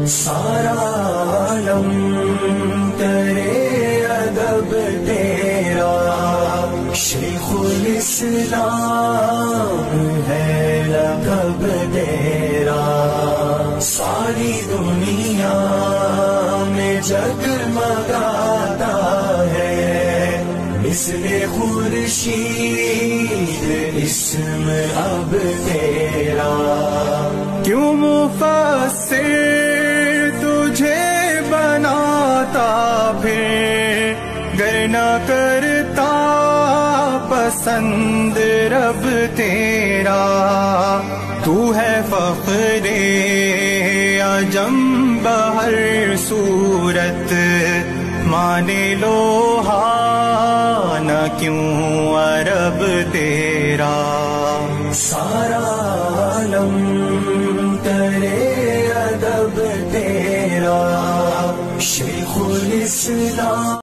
سارا عالم کرے ادب تیرا، شیخ الاسلام ہے لقب تیرا، ساری دنیا میں جگمگاتا ہے مثل خورشید اسم اب تیرا۔ کیوں مفسر تجھے بناتا پھر گر نہ کرتا پسند رب تیرا، تو ہے فخر عجم بہر صورت، مانے لوہا نہ کیوں عرب تیرا۔ سارا عالم کرے ادب تیرا، شیخ الاسلام